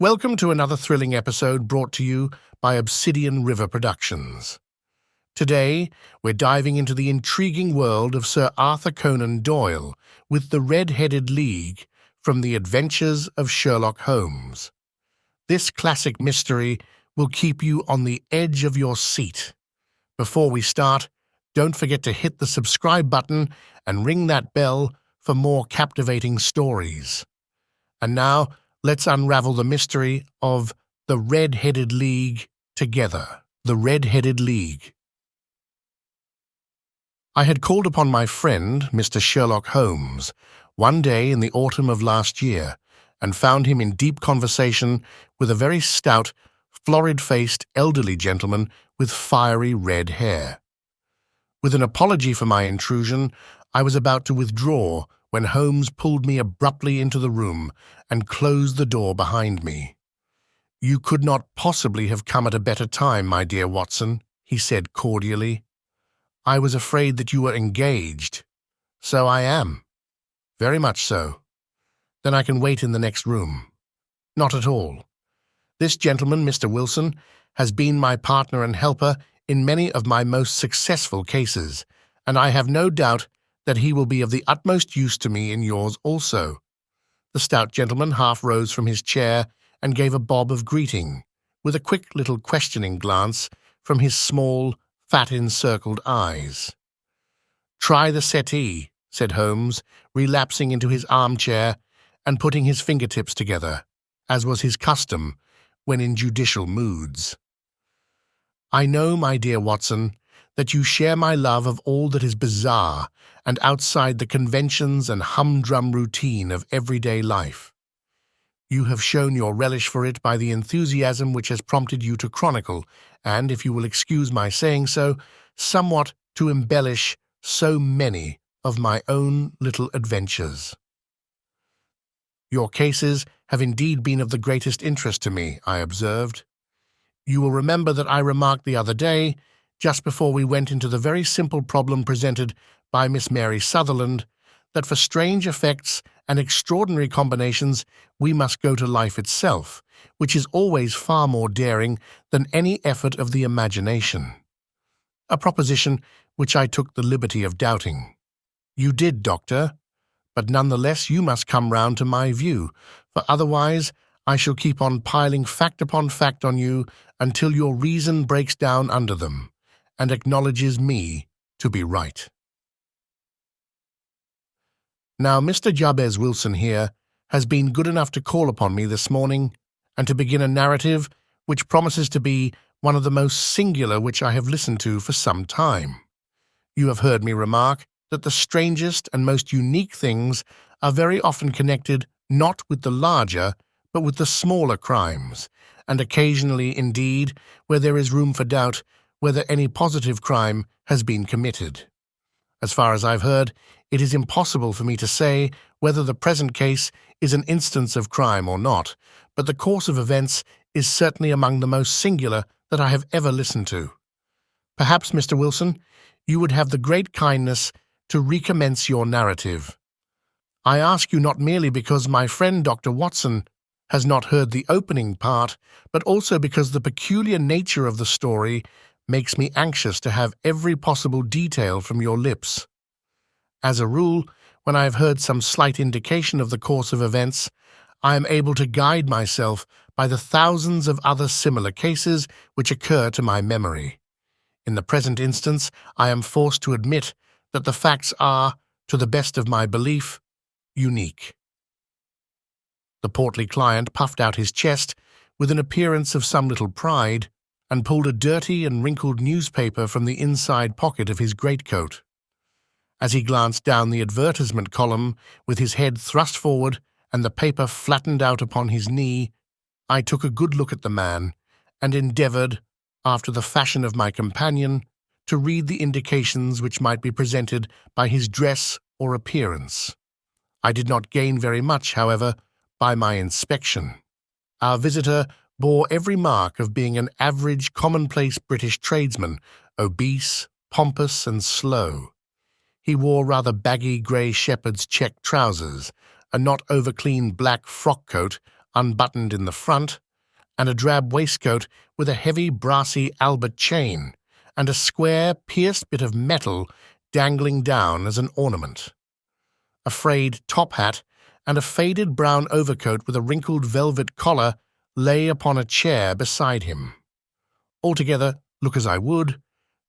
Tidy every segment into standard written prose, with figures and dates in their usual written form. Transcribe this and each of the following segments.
Welcome to another thrilling episode brought to you by Obsidian River Productions. Today, we're diving into the intriguing world of Sir Arthur Conan Doyle with The Red-Headed League from the Adventures of Sherlock Holmes. This classic mystery will keep you on the edge of your seat. Before we start, don't forget to hit the subscribe button and ring that bell for more captivating stories. And now, let's unravel the mystery of The Red-Headed League together. The Red-Headed League. I had called upon my friend, Mr. Sherlock Holmes, one day in the autumn of last year, and found him in deep conversation with a very stout, florid-faced elderly gentleman with fiery red hair. With an apology for my intrusion, I was about to withdraw when Holmes pulled me abruptly into the room and closed the door behind me. "You could not possibly have come at a better time, my dear Watson," he said cordially. "I was afraid that you were engaged." "So I am. Very much so." "Then I can wait in the next room." "Not at all. This gentleman, Mr. Wilson, has been my partner and helper in many of my most successful cases, and I have no doubt that he will be of the utmost use to me in yours also." The stout gentleman half rose from his chair and gave a bob of greeting, with a quick little questioning glance from his small, fat-encircled eyes. "Try the settee," said Holmes, relapsing into his armchair and putting his fingertips together, as was his custom when in judicial moods. "I know, my dear Watson, that you share my love of all that is bizarre and outside the conventions and humdrum routine of everyday life. You have shown your relish for it by the enthusiasm which has prompted you to chronicle, and, if you will excuse my saying so, somewhat to embellish so many of my own little adventures. Your cases have indeed been of the greatest interest to me," I observed. "You will remember that I remarked the other day, just before we went into the very simple problem presented by Miss Mary Sutherland, that for strange effects and extraordinary combinations we must go to life itself, which is always far more daring than any effort of the imagination. A proposition which I took the liberty of doubting. You did, Doctor, but none the less you must come round to my view, for otherwise I shall keep on piling fact upon fact on you until your reason breaks down under them and acknowledges me to be right. Now, Mr. Jabez Wilson here has been good enough to call upon me this morning and to begin a narrative which promises to be one of the most singular which I have listened to for some time. You have heard me remark that the strangest and most unique things are very often connected not with the larger, but with the smaller crimes, and occasionally, indeed, where there is room for doubt whether any positive crime has been committed. As far as I've heard, it is impossible for me to say whether the present case is an instance of crime or not, but the course of events is certainly among the most singular that I have ever listened to. Perhaps, Mr. Wilson, you would have the great kindness to recommence your narrative. I ask you not merely because my friend Dr. Watson has not heard the opening part, but also because the peculiar nature of the story makes me anxious to have every possible detail from your lips. As a rule, when I have heard some slight indication of the course of events, I am able to guide myself by the thousands of other similar cases which occur to my memory. In the present instance, I am forced to admit that the facts are, to the best of my belief, unique." The portly client puffed out his chest with an appearance of some little pride, and pulled a dirty and wrinkled newspaper from the inside pocket of his greatcoat. As he glanced down the advertisement column with his head thrust forward and the paper flattened out upon his knee, I took a good look at the man and endeavoured, after the fashion of my companion, to read the indications which might be presented by his dress or appearance. I did not gain very much, however, by my inspection. Our visitor bore every mark of being an average, commonplace British tradesman, obese, pompous, and slow. He wore rather baggy grey shepherd's check trousers, a not over-clean black frock coat unbuttoned in the front, and a drab waistcoat with a heavy brassy Albert chain, and a square, pierced bit of metal dangling down as an ornament. A frayed top hat and a faded brown overcoat with a wrinkled velvet collar lay upon a chair beside him. Altogether, look as I would,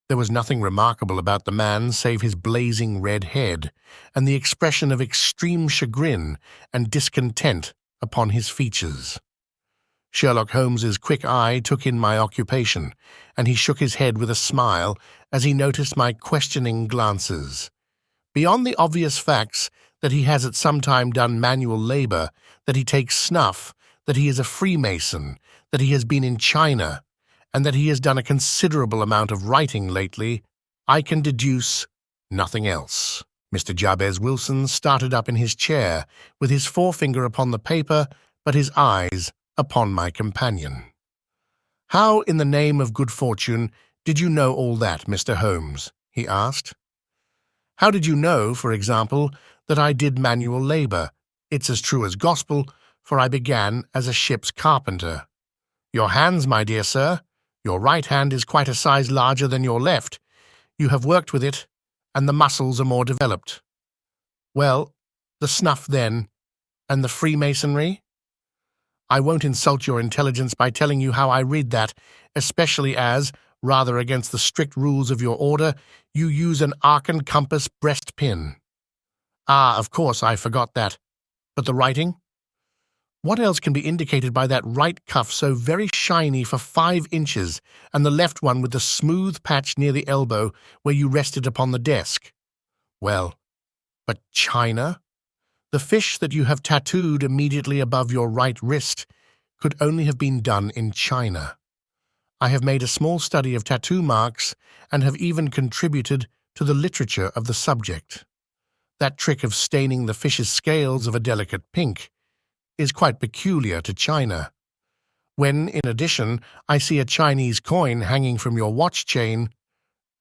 there was nothing remarkable about the man save his blazing red head and the expression of extreme chagrin and discontent upon his features. Sherlock Holmes's quick eye took in my occupation, and he shook his head with a smile as he noticed my questioning glances. Beyond the obvious facts that he has at some time done manual labor, that he takes snuff, that he is a Freemason, that he has been in China, and that he has done a considerable amount of writing lately, I can deduce nothing else. Mr. Jabez Wilson started up in his chair, with his forefinger upon the paper, but his eyes upon my companion. "How, in the name of good fortune, did you know all that, Mr. Holmes?" he asked. "How did you know, for example, that I did manual labor? It's as true as gospel, for I began as a ship's carpenter. Your hands, my dear sir, your right hand is quite a size larger than your left. You have worked with it, and the muscles are more developed. Well, the snuff then, and the Freemasonry? I won't insult your intelligence by telling you how I read that, especially as, rather against the strict rules of your order, you use an arc and compass breast pin. Ah, of course, I forgot that. But the writing? What else can be indicated by that right cuff so very shiny for 5 inches, and the left one with the smooth patch near the elbow where you rested upon the desk? Well, but China? The fish that you have tattooed immediately above your right wrist could only have been done in China. I have made a small study of tattoo marks and have even contributed to the literature of the subject. That trick of staining the fish's scales of a delicate pink is quite peculiar to China. When, in addition, I see a Chinese coin hanging from your watch chain,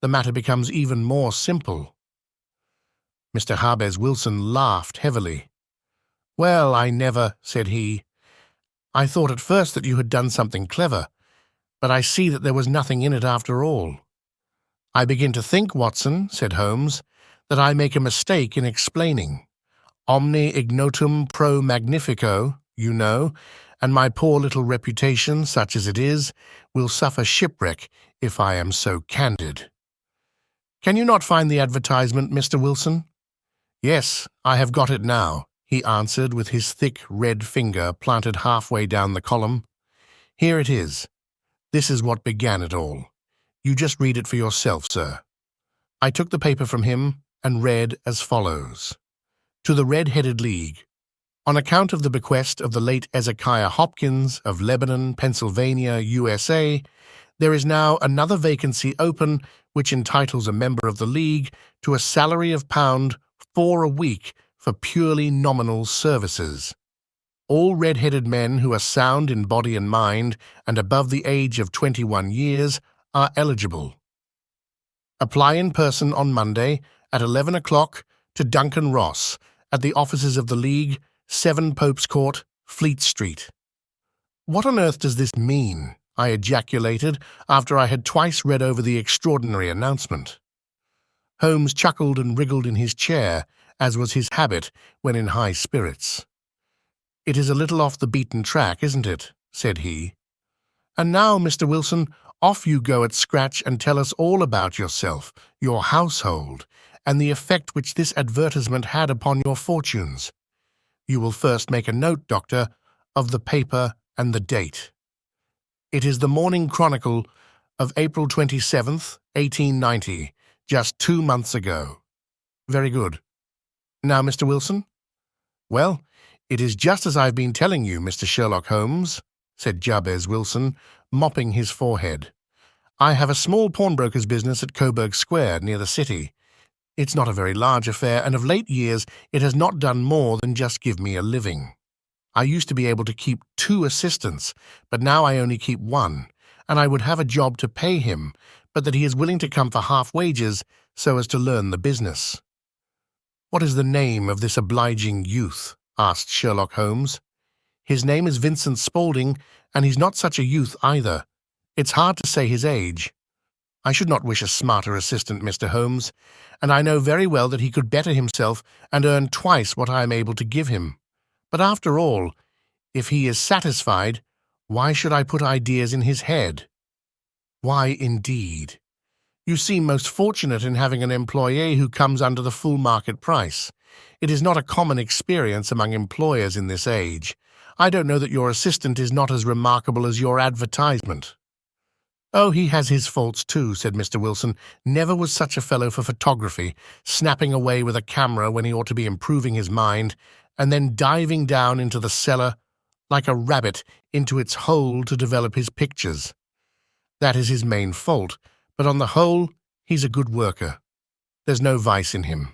the matter becomes even more simple." Mr. Jabez Wilson laughed heavily. "Well, I never," said he. "I thought at first that you had done something clever, but I see that there was nothing in it after all." "I begin to think, Watson," said Holmes, "that I make a mistake in explaining. Omne ignotum pro magnifico, you know, and my poor little reputation, such as it is, will suffer shipwreck if I am so candid." "Can you not find the advertisement, Mr. Wilson?" "Yes, I have got it now," he answered with his thick red finger planted halfway down the column. "Here it is. This is what began it all. You just read it for yourself, sir." I took the paper from him and read as follows. "To the Red-Headed League. On account of the bequest of the late Ezekiah Hopkins of Lebanon, Pennsylvania, USA, there is now another vacancy open which entitles a member of the League to a salary of £4 a week for purely nominal services. All red-headed men who are sound in body and mind and above the age of 21 years are eligible. Apply in person on Monday at 11 o'clock to Duncan Ross at the offices of the League, 7 Pope's Court, Fleet Street." "What on earth does this mean?" I ejaculated after I had twice read over the extraordinary announcement. Holmes chuckled and wriggled in his chair, as was his habit when in high spirits. "It is a little off the beaten track, isn't it?" said he. "And now, Mr. Wilson, off you go at scratch and tell us all about yourself, your household, and the effect which this advertisement had upon your fortunes. You will first make a note, Doctor, of the paper and the date. It is the Morning Chronicle of April 27th, 1890, just 2 months ago." "Very good. Now, Mr. Wilson?" "Well, it is just as I've been telling you, Mr. Sherlock Holmes," said Jabez Wilson, mopping his forehead. "I have a small pawnbroker's business at Coburg Square, near the city. It's not a very large affair, and of late years it has not done more than just give me a living. I used to be able to keep 2 assistants, but now I only keep 1, and I would have a job to pay him, but that he is willing to come for half wages so as to learn the business." "What is the name of this obliging youth?" asked Sherlock Holmes. His name is Vincent Spaulding, and he's not such a youth either. It's hard to say his age. I should not wish a smarter assistant, Mr. Holmes, and I know very well that he could better himself and earn twice what I am able to give him. But after all, if he is satisfied, why should I put ideas in his head? Why, indeed? You seem most fortunate in having an employee who comes under the full market price. It is not a common experience among employers in this age. I don't know that your assistant is not as remarkable as your advertisement. Oh, he has his faults too, said Mr. Wilson. Never was such a fellow for photography, snapping away with a camera when he ought to be improving his mind, and then diving down into the cellar like a rabbit into its hole to develop his pictures. That is his main fault, but on the whole, he's a good worker. There's no vice in him.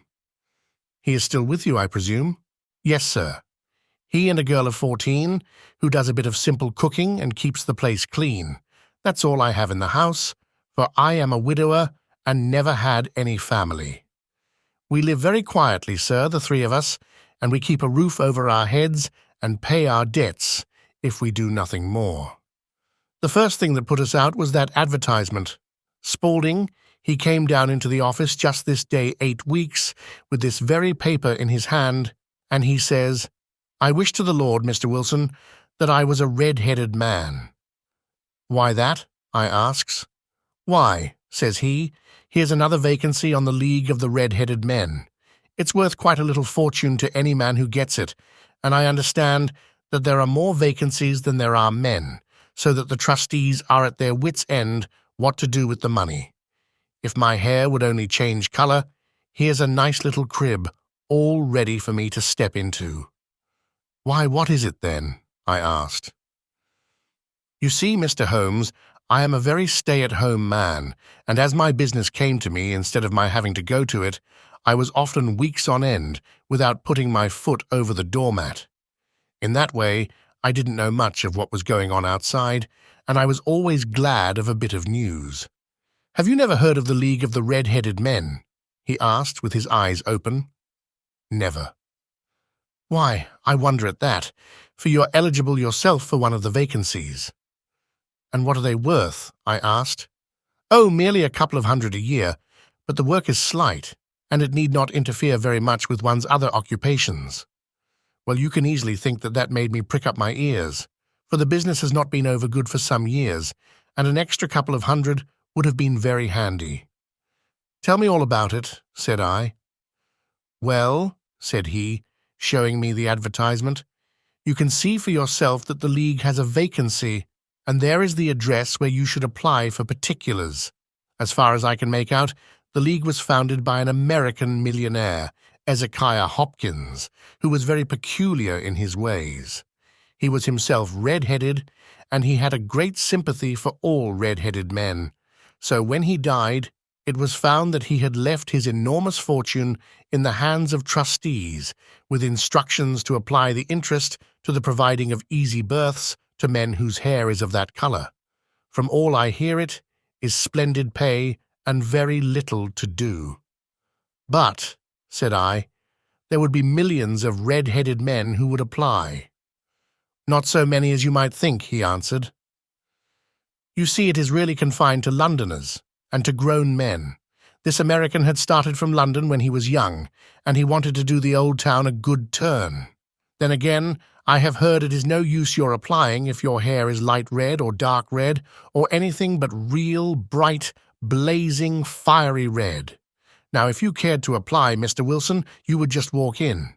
He is still with you, I presume? Yes, sir. He and a girl of 14, who does a bit of simple cooking and keeps the place clean. That's all I have in the house, for I am a widower and never had any family. We live very quietly, sir, the three of us, and we keep a roof over our heads and pay our debts, if we do nothing more. The first thing that put us out was that advertisement. Spaulding, he came down into the office just this day 8 weeks, with this very paper in his hand, and he says, "I wish to the Lord, Mr. Wilson, that I was a red-headed man." "Why that?" I asks. "Why," says he, "here's another vacancy on the League of the Red-Headed Men. It's worth quite a little fortune to any man who gets it, and I understand that there are more vacancies than there are men, so that the trustees are at their wits' end what to do with the money. If my hair would only change color, here's a nice little crib, all ready for me to step into." "Why, what is it then?" I asked. "You see, Mr. Holmes, I am a very stay-at-home man, and as my business came to me instead of my having to go to it, I was often weeks on end without putting my foot over the doormat. In that way, I didn't know much of what was going on outside, and I was always glad of a bit of news. Have you never heard of the League of the Red-Headed Men?" he asked with his eyes open. "Never." "Why, I wonder at that, for you're eligible yourself for one of the vacancies." "And what are they worth?" I asked. "Oh, merely a couple of hundred a year, but the work is slight, and it need not interfere very much with one's other occupations." Well, you can easily think that that made me prick up my ears, for the business has not been over good for some years, and an extra couple of hundred would have been very handy. "Tell me all about it," said I. "Well," said he, showing me the advertisement, "you can see for yourself that the League has a vacancy, and there is the address where you should apply for particulars. As far as I can make out, the League was founded by an American millionaire, Ezekiah Hopkins, who was very peculiar in his ways. He was himself red-headed, and he had a great sympathy for all red-headed men. So when he died, it was found that he had left his enormous fortune in the hands of trustees, with instructions to apply the interest to the providing of easy berths to men whose hair is of that color. From all I hear it is splendid pay and very little to do." "But," said I, "there would be millions of red-headed men who would apply." "Not so many as you might think," he answered. "You see, it is really confined to Londoners and to grown men. This American had started from London when he was young, and he wanted to do the old town a good turn. Then again, I have heard it is no use your applying if your hair is light red or dark red, or anything but real, bright, blazing, fiery red. Now, if you cared to apply, Mr. Wilson, you would just walk in.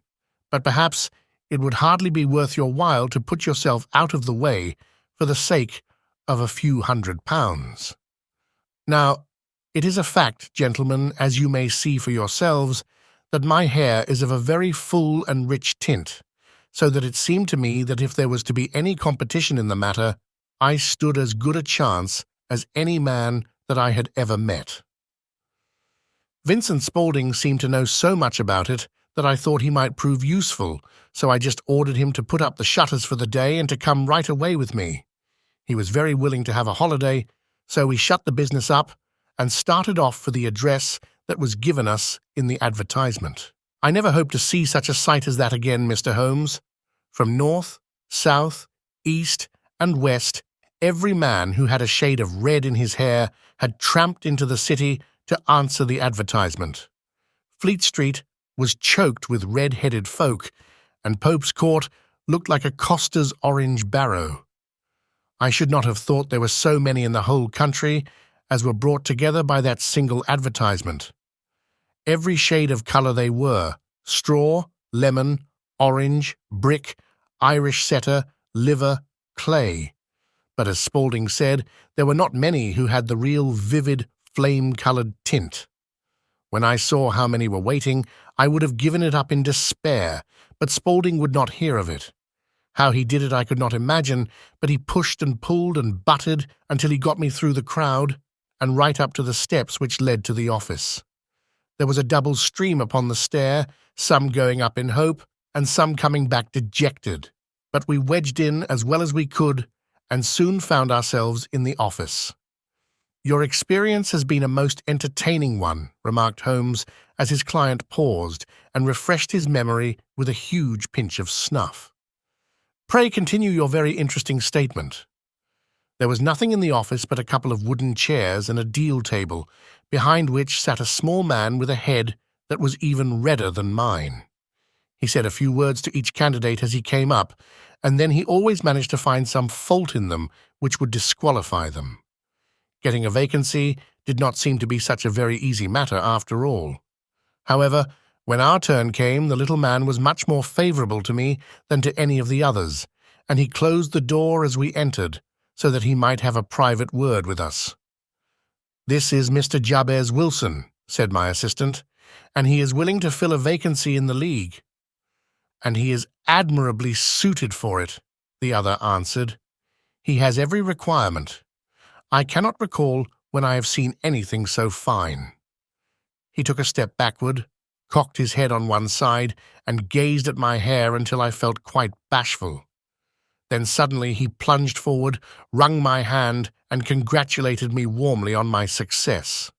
But perhaps it would hardly be worth your while to put yourself out of the way for the sake of a few £100. Now, it is a fact, gentlemen, as you may see for yourselves, that my hair is of a very full and rich tint, so that it seemed to me that if there was to be any competition in the matter, I stood as good a chance as any man that I had ever met. Vincent Spaulding seemed to know so much about it that I thought he might prove useful, so I just ordered him to put up the shutters for the day and to come right away with me. He was very willing to have a holiday, so we shut the business up and started off for the address that was given us in the advertisement. I never hope to see such a sight as that again, Mr. Holmes. From north, South, east, and west, every man who had a shade of red in his hair had tramped into the city to answer the advertisement. Fleet Street was choked with red-headed folk, and Pope's Court looked like a coster's orange barrow. I should not have thought there were so many in the whole country as were brought together by that single advertisement. Every shade of colour they were: straw, lemon, orange, brick, Irish setter, liver, clay. But as Spaulding said, there were not many who had the real vivid, flame-coloured tint. When I saw how many were waiting, I would have given it up in despair, but Spaulding would not hear of it. How he did it I could not imagine, but he pushed and pulled and butted until he got me through the crowd and right up to the steps which led to the office. There was a double stream upon the stair, some going up in hope and some coming back dejected, but we wedged in as well as we could and soon found ourselves in the office. "Your experience has been a most entertaining one," remarked Holmes as his client paused and refreshed his memory with a huge pinch of snuff. "Pray continue your very interesting statement." There was nothing in the office but a couple of wooden chairs and a deal table, behind which sat a small man with a head that was even redder than mine. He said a few words to each candidate as he came up, and then he always managed to find some fault in them which would disqualify them. Getting a vacancy did not seem to be such a very easy matter after all. However, when our turn came, the little man was much more favourable to me than to any of the others, and he closed the door as we entered, so that he might have a private word with us. "This is Mr. Jabez Wilson," said my assistant, "and he is willing to fill a vacancy in the League." "And he is admirably suited for it," the other answered. "He has every requirement. I cannot recall when I have seen anything so fine." He took a step backward, cocked his head on one side, and gazed at my hair until I felt quite bashful. Then suddenly he plunged forward, wrung my hand, and congratulated me warmly on my success.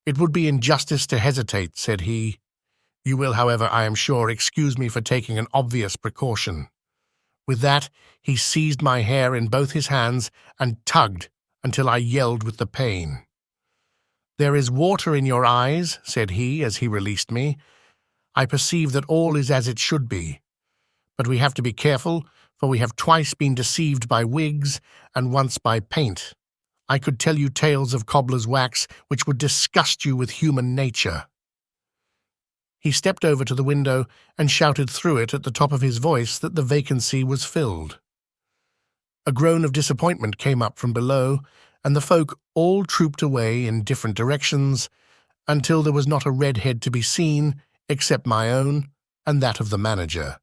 "It would be injustice to hesitate," said he. "You will, however, I am sure, excuse me for taking an obvious precaution." With that, he seized my hair in both his hands and tugged until I yelled with the pain. "There is water in your eyes," said he as he released me. "I perceive that all is as it should be. But we have to be careful, for we have twice been deceived by wigs and once by paint. I could tell you tales of cobbler's wax which would disgust you with human nature." He stepped over to the window and shouted through it at the top of his voice that the vacancy was filled. A groan of disappointment came up from below, and the folk all trooped away in different directions until there was not a red head to be seen except my own and that of the manager.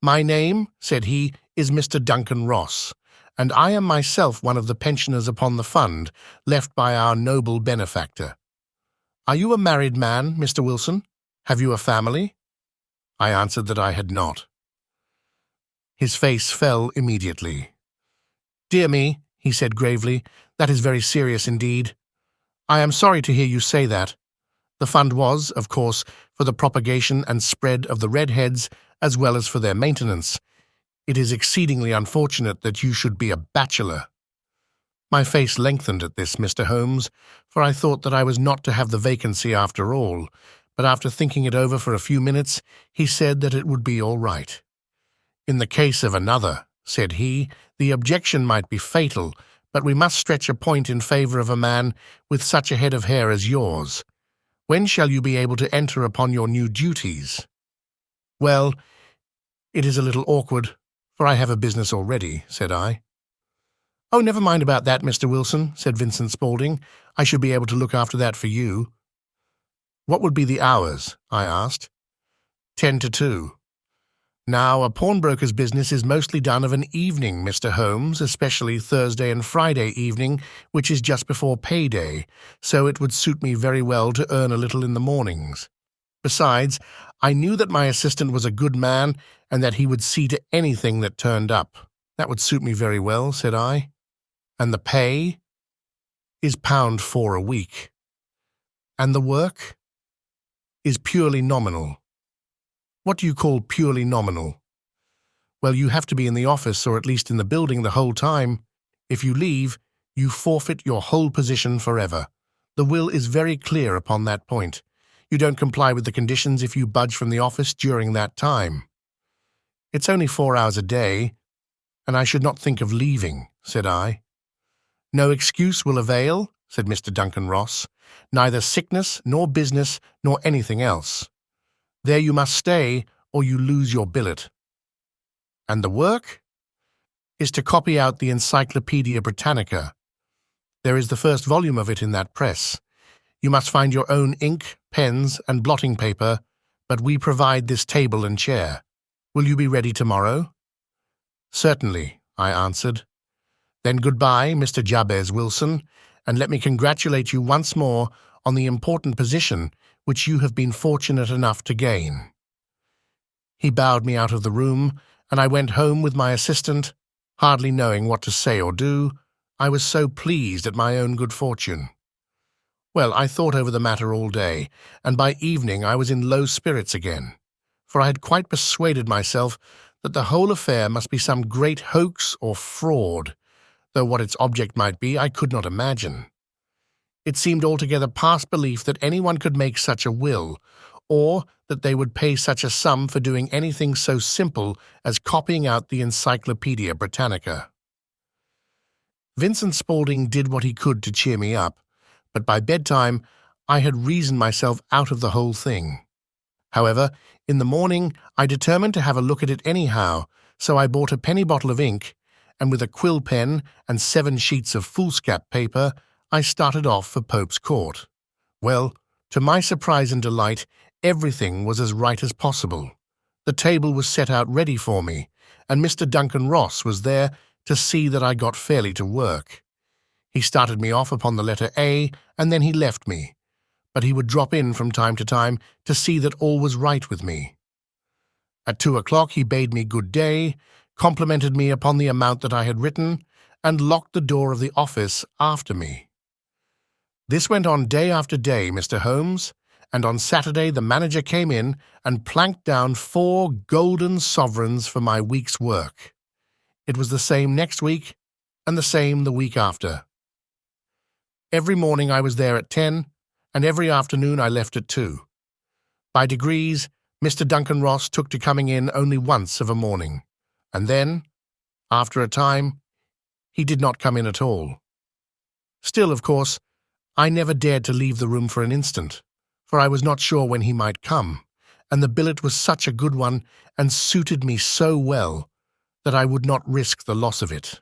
"My name," said he, "is Mr. Duncan Ross, and I am myself one of the pensioners upon the fund left by our noble benefactor. Are you a married man, Mr. Wilson? Have you a family?" I answered that I had not. His face fell immediately. "Dear me," he said gravely, "that is very serious indeed. I am sorry to hear you say that. The fund was, of course, for the propagation and spread of the redheads as well as for their maintenance. It is exceedingly unfortunate that you should be a bachelor." My face lengthened at this, Mr. Holmes, for I thought that I was not to have the vacancy after all, but after thinking it over for a few minutes, he said that it would be all right. "In the case of another," said he, "the objection might be fatal, but we must stretch a point in favour of a man with such a head of hair as yours. When shall you be able to enter upon your new duties?" "Well, it is a little awkward, for I have a business already," said I. "Oh, never mind about that, Mr. Wilson," said Vincent Spaulding. "I should be able to look after that for you." "What would be the hours?" I asked. 10 to 2. "Now, a pawnbroker's business is mostly done of an evening, Mr. Holmes, especially Thursday and Friday evening, which is just before payday, so it would suit me very well to earn a little in the mornings. Besides, I knew that my assistant was a good man and that he would see to anything that turned up." "That would suit me very well," said I. "And the pay?" "Is £4 a week." "And the work?" "Is purely nominal." "What do you call purely nominal?" Well, you have to be in the office or at least in the building the whole time. If you leave, you forfeit your whole position forever. The will is very clear upon that point. You don't comply with the conditions if you budge from the office during that time. It's only 4 hours a day, and I should not think of leaving, said I. No excuse will avail, said Mr. Duncan Ross, neither sickness nor business nor anything else. There you must stay, or you lose your billet. And the work is to copy out the Encyclopedia Britannica. There is the first volume of it in that press. You must find your own ink, pens, and blotting paper, but we provide this table and chair. Will you be ready tomorrow? Certainly, I answered. Then goodbye, Mr. Jabez Wilson, and let me congratulate you once more on the important position which you have been fortunate enough to gain. He bowed me out of the room, and I went home with my assistant, hardly knowing what to say or do. I was so pleased at my own good fortune. Well, I thought over the matter all day, and by evening I was in low spirits again, for I had quite persuaded myself that the whole affair must be some great hoax or fraud, though what its object might be I could not imagine. It seemed altogether past belief that anyone could make such a will, or that they would pay such a sum for doing anything so simple as copying out the Encyclopedia Britannica. Vincent Spaulding did what he could to cheer me up, but by bedtime I had reasoned myself out of the whole thing. However, in the morning I determined to have a look at it anyhow, so I bought a penny bottle of ink, and with a quill pen and 7 sheets of foolscap paper, I started off for Pope's Court. Well, to my surprise and delight, everything was as right as possible. The table was set out ready for me, and Mr. Duncan Ross was there to see that I got fairly to work. He started me off upon the letter A, and then he left me, but he would drop in from time to time to see that all was right with me. At 2 o'clock he bade me good day, complimented me upon the amount that I had written, and locked the door of the office after me. This went on day after day, Mr. Holmes, and on Saturday the manager came in and planked down 4 golden sovereigns for my week's work. It was the same next week, and the same the week after. Every morning I was there at 10, and every afternoon I left at 2. By degrees, Mr. Duncan Ross took to coming in only once of a morning, and then, after a time, he did not come in at all. Still, of course, I never dared to leave the room for an instant, for I was not sure when he might come, and the billet was such a good one and suited me so well that I would not risk the loss of it.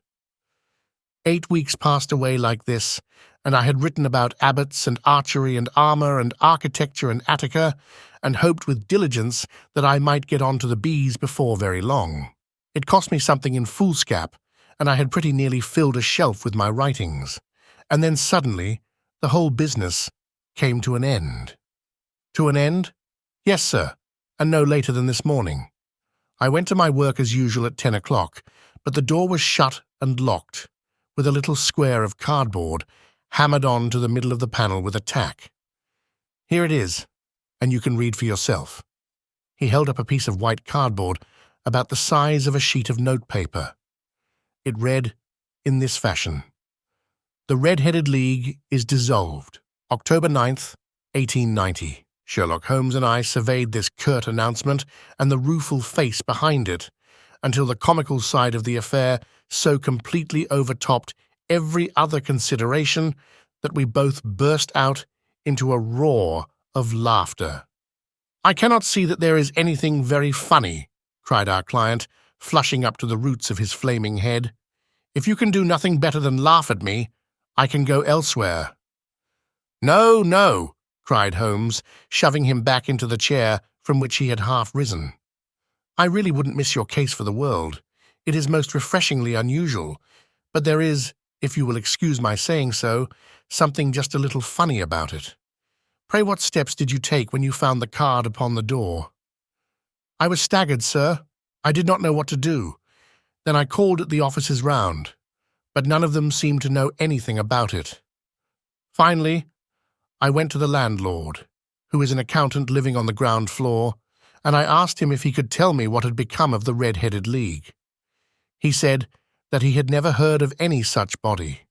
8 weeks passed away like this, and I had written about abbots and archery and armour and architecture and Attica, and hoped with diligence that I might get on to the bees before very long. It cost me something in foolscap, and I had pretty nearly filled a shelf with my writings, and then suddenly the whole business came to an end. To an end? Yes, sir, and no later than this morning. I went to my work as usual at 10 o'clock, but the door was shut and locked, with a little square of cardboard hammered on to the middle of the panel with a tack. Here it is, and you can read for yourself. He held up a piece of white cardboard about the size of a sheet of notepaper. It read in this fashion: The Red-Headed League is dissolved. October 9th, 1890. Sherlock Holmes and I surveyed this curt announcement and the rueful face behind it, until the comical side of the affair so completely overtopped every other consideration that we both burst out into a roar of laughter. "I cannot see that there is anything very funny," cried our client, flushing up to the roots of his flaming head. "If you can do nothing better than laugh at me, I can go elsewhere." "No, no," cried Holmes, shoving him back into the chair from which he had half risen. "I really wouldn't miss your case for the world. It is most refreshingly unusual, but there is, if you will excuse my saying so, something just a little funny about it. Pray, what steps did you take when you found the card upon the door?" "I was staggered, sir. I did not know what to do. Then I called at the offices round, but none of them seemed to know anything about it. Finally, I went to the landlord, who is an accountant living on the ground floor, and I asked him if he could tell me what had become of the Red-Headed League. He said that he had never heard of any such body.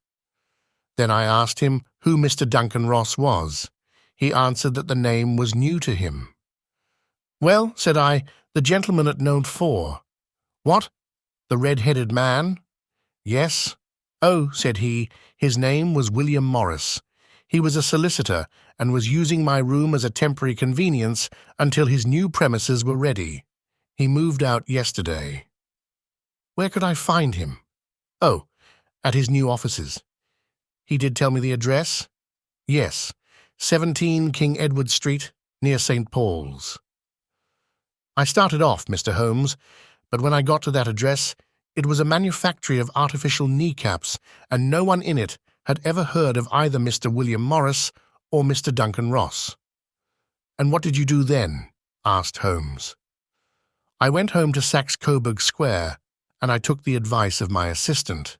Then I asked him who Mr. Duncan Ross was. He answered that the name was new to him. "Well," said I, "the gentleman at note 4. "What? The red-headed man?" "Yes." "Oh," said he, "his name was William Morris. He was a solicitor and was using my room as a temporary convenience until his new premises were ready. He moved out yesterday." "Where could I find him?" "Oh, at his new offices." "He did tell me the address?" "Yes, 17 King Edward Street, near St. Paul's." I started off, Mr. Holmes, but when I got to that address, it was a manufactory of artificial kneecaps, and no one in it had ever heard of either Mr. William Morris or Mr. Duncan Ross. "And what did you do then?" asked Holmes. "I went home to Saxe-Coburg Square, and I took the advice of my assistant,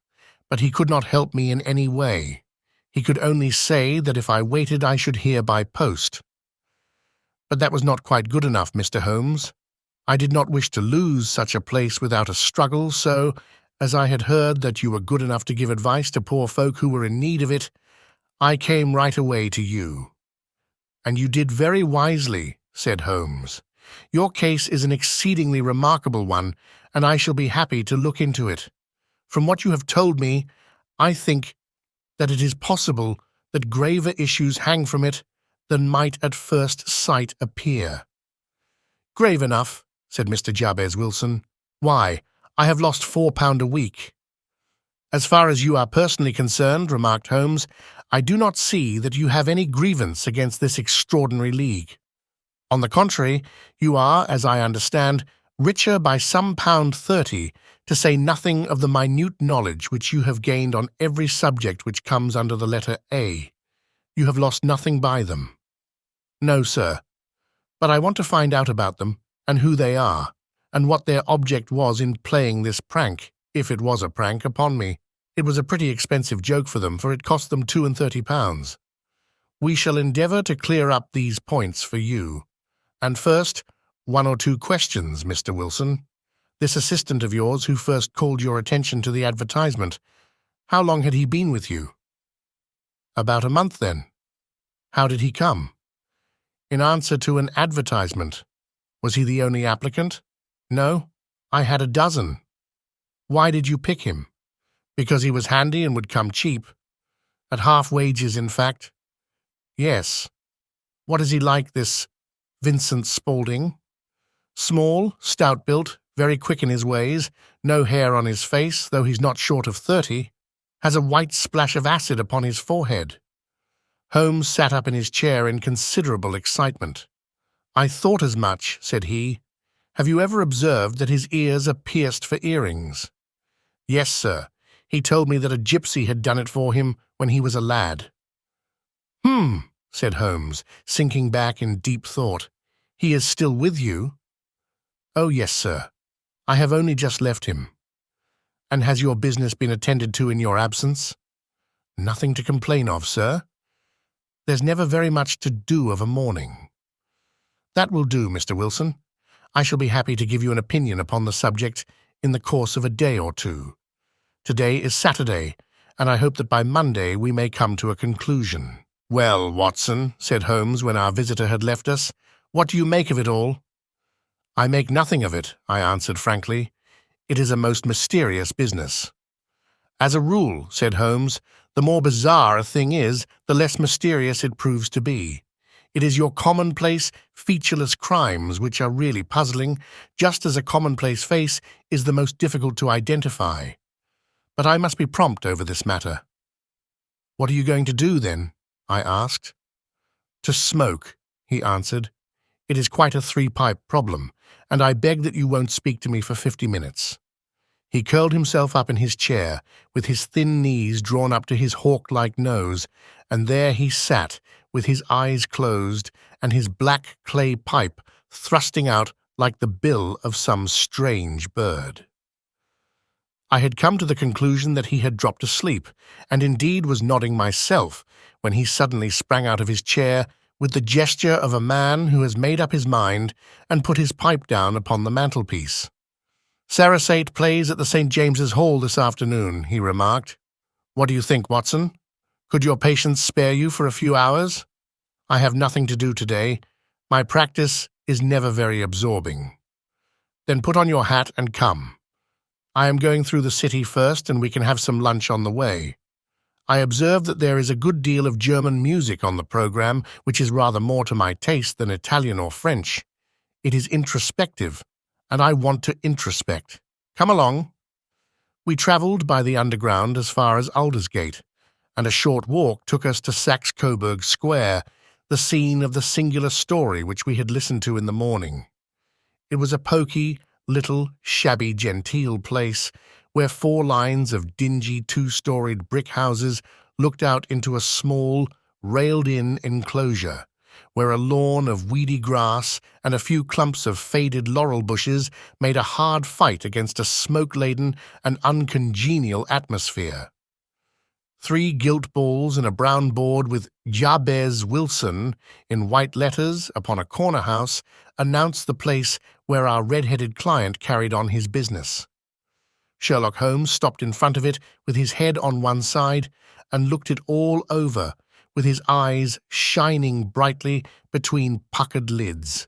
but he could not help me in any way. He could only say that if I waited I should hear by post. But that was not quite good enough, Mr. Holmes. I did not wish to lose such a place without a struggle, so, as I had heard that you were good enough to give advice to poor folk who were in need of it, I came right away to you." "And you did very wisely," said Holmes. "Your case is an exceedingly remarkable one, and I shall be happy to look into it. From what you have told me, I think that it is possible that graver issues hang from it than might at first sight appear." "Grave enough," said Mr. Jabez Wilson. "Why, I have lost £4 a week." "As far as you are personally concerned," remarked Holmes, "I do not see that you have any grievance against this extraordinary league. On the contrary, you are, as I understand, richer by some £30, to say nothing of the minute knowledge which you have gained on every subject which comes under the letter A. You have lost nothing by them." "No, sir. But I want to find out about them, and who they are, and what their object was in playing this prank, if it was a prank, upon me. It was a pretty expensive joke for them, for it cost them £32. We shall endeavour to clear up these points for you. And first, 1 or 2 questions, Mr. Wilson. This assistant of yours who first called your attention to the advertisement, how long had he been with you?" "About a month, then." "How did he come?" "In answer to an advertisement." "Was he the only applicant?" "No, I had a dozen." "Why did you pick him?" "Because he was handy and would come cheap. At half wages, in fact." "Yes. What is he like, this Vincent Spaulding?" "Small, stout-built, very quick in his ways, no hair on his face, though he's not short of 30, has a white splash of acid upon his forehead." Holmes sat up in his chair in considerable excitement. "I thought as much," said he. "Have you ever observed that his ears are pierced for earrings?" "Yes, sir. He told me that a gypsy had done it for him when he was a lad." Said Holmes, sinking back in deep thought. "He is still with you?" "Oh, yes, sir. I have only just left him." "And has your business been attended to in your absence?" "Nothing to complain of, sir. There's never very much to do of a morning." "That will do, Mr. Wilson. I shall be happy to give you an opinion upon the subject in the course of a day or two. Today is Saturday, and I hope that by Monday we may come to a conclusion." "Well, Watson," said Holmes when our visitor had left us, "what do you make of it all?" "I make nothing of it," I answered frankly. "It is a most mysterious business." "As a rule," said Holmes, "the more bizarre a thing is, the less mysterious it proves to be. It is your commonplace, featureless crimes which are really puzzling, just as a commonplace face is the most difficult to identify. But I must be prompt over this matter." "What are you going to do, then?" I asked. "To smoke," he answered. "It is quite a 3-pipe problem, and I beg that you won't speak to me for 50 minutes. He curled himself up in his chair, with his thin knees drawn up to his hawk-like nose, and there he sat, with his eyes closed, and his black clay pipe thrusting out like the bill of some strange bird. I had come to the conclusion that he had dropped asleep, and indeed was nodding myself, when he suddenly sprang out of his chair with the gesture of a man who has made up his mind and put his pipe down upon the mantelpiece. "Sarasate plays at the St. James's Hall this afternoon," he remarked. "What do you think, Watson? Could your patients spare you for a few hours? I have nothing to do today. My practice is never very absorbing." "Then put on your hat and come. I am going through the city first, and we can have some lunch on the way. I observe that there is a good deal of German music on the program, which is rather more to my taste than Italian or French. It is introspective, and I want to introspect. Come along." We travelled by the Underground as far as Aldersgate, and a short walk took us to Saxe-Coburg Square, the scene of the singular story which we had listened to in the morning. It was a poky, little, shabby, genteel place, where 4 lines of dingy 2-storied brick houses looked out into a small, railed-in enclosure, where a lawn of weedy grass and a few clumps of faded laurel bushes made a hard fight against a smoke-laden and uncongenial atmosphere. 3 gilt balls and a brown board with Jabez Wilson in white letters upon a corner house announced the place where our red-headed client carried on his business. Sherlock Holmes stopped in front of it with his head on one side and looked it all over, with his eyes shining brightly between puckered lids.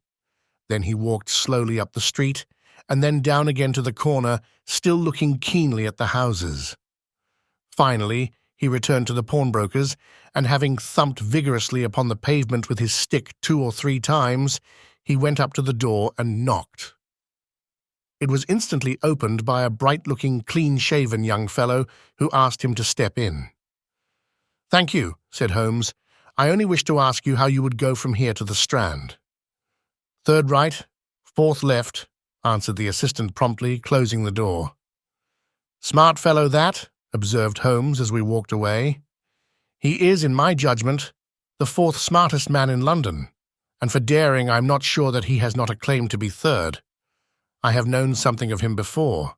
Then he walked slowly up the street and then down again to the corner, still looking keenly at the houses. Finally, he returned to the pawnbroker's, and having thumped vigorously upon the pavement with his stick 2 or 3 times, he went up to the door and knocked. It was instantly opened by a bright-looking, clean-shaven young fellow who asked him to step in. "Thank you," said Holmes. "I only wish to ask you how you would go from here to the Strand." "3rd right, 4th left," answered the assistant promptly, closing the door. "Smart fellow that," observed Holmes as we walked away. "He is, in my judgment, the 4th smartest man in London, and for daring I am not sure that he has not a claim to be 3rd. I have known something of him before."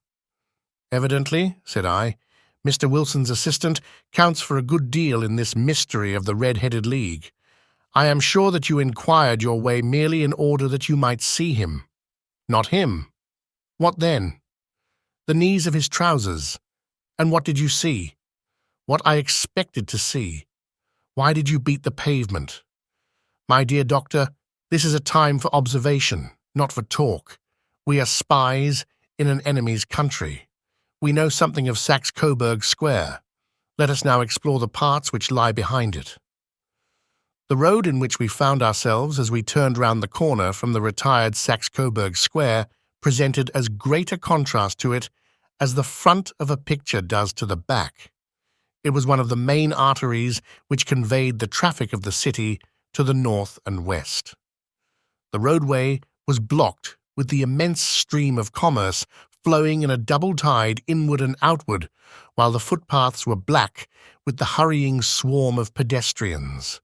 "Evidently," said I, "Mr. Wilson's assistant counts for a good deal in this mystery of the Red-Headed League. I am sure that you inquired your way merely in order that you might see him." "Not him." "What then?" "The knees of his trousers." "And what did you see?" "What I expected to see." "Why did you beat the pavement?" "My dear doctor, this is a time for observation, not for talk. We are spies in an enemy's country. We know something of Saxe-Coburg Square. Let us now explore the parts which lie behind it." The road in which we found ourselves as we turned round the corner from the retired Saxe-Coburg Square presented as great a contrast to it as the front of a picture does to the back. It was one of the main arteries which conveyed the traffic of the city to the north and west. The roadway was blocked with the immense stream of commerce flowing in a double tide inward and outward, while the footpaths were black with the hurrying swarm of pedestrians.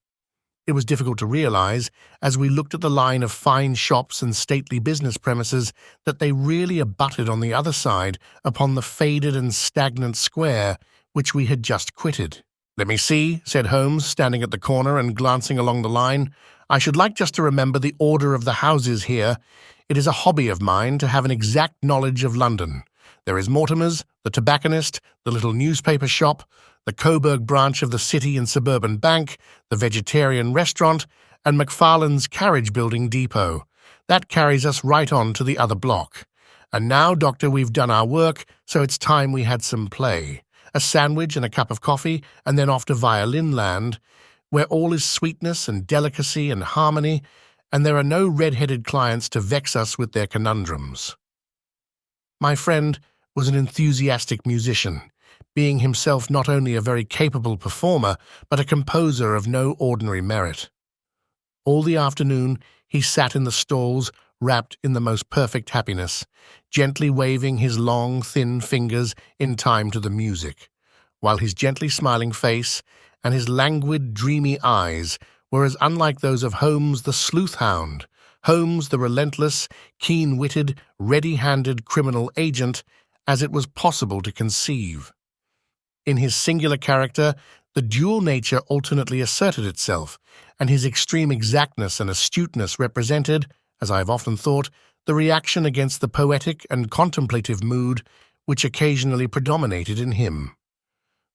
It was difficult to realize, as we looked at the line of fine shops and stately business premises, that they really abutted on the other side upon the faded and stagnant square which we had just quitted. "Let me see," said Holmes, standing at the corner and glancing along the line. "I should like just to remember the order of the houses here. It is a hobby of mine to have an exact knowledge of London. There is Mortimer's, the tobacconist, the little newspaper shop, the Coburg branch of the City and Suburban Bank, the vegetarian restaurant, and McFarlane's carriage building depot. That carries us right on to the other block. And now, Doctor, we've done our work, so it's time we had some play. A sandwich and a cup of coffee, and then off to Violin Land, where all is sweetness and delicacy and harmony, and there are no red-headed clients to vex us with their conundrums." My friend was an enthusiastic musician, being himself not only a very capable performer, but a composer of no ordinary merit. All the afternoon he sat in the stalls, wrapped in the most perfect happiness, gently waving his long, thin fingers in time to the music, while his gently smiling face and his languid, dreamy eyes were as unlike those of Holmes the sleuth-hound, Holmes the relentless, keen-witted, ready-handed criminal agent, as it was possible to conceive. In his singular character, The dual nature alternately asserted itself, and his extreme exactness and astuteness represented, as I have often thought, the reaction against the poetic and contemplative mood which occasionally predominated in him.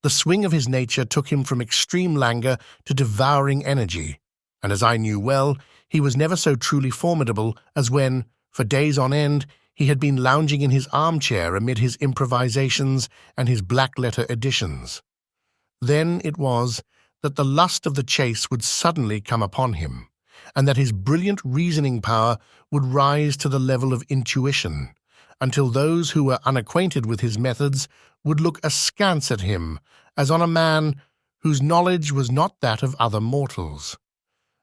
The swing of his nature took him from extreme languor to devouring energy, and as I knew well, he was never so truly formidable as when, for days on end, he had been lounging in his armchair amid his improvisations and his black-letter editions. Then it was that the lust of the chase would suddenly come upon him, and that his brilliant reasoning power would rise to the level of intuition, until those who were unacquainted with his methods would look askance at him as on a man whose knowledge was not that of other mortals.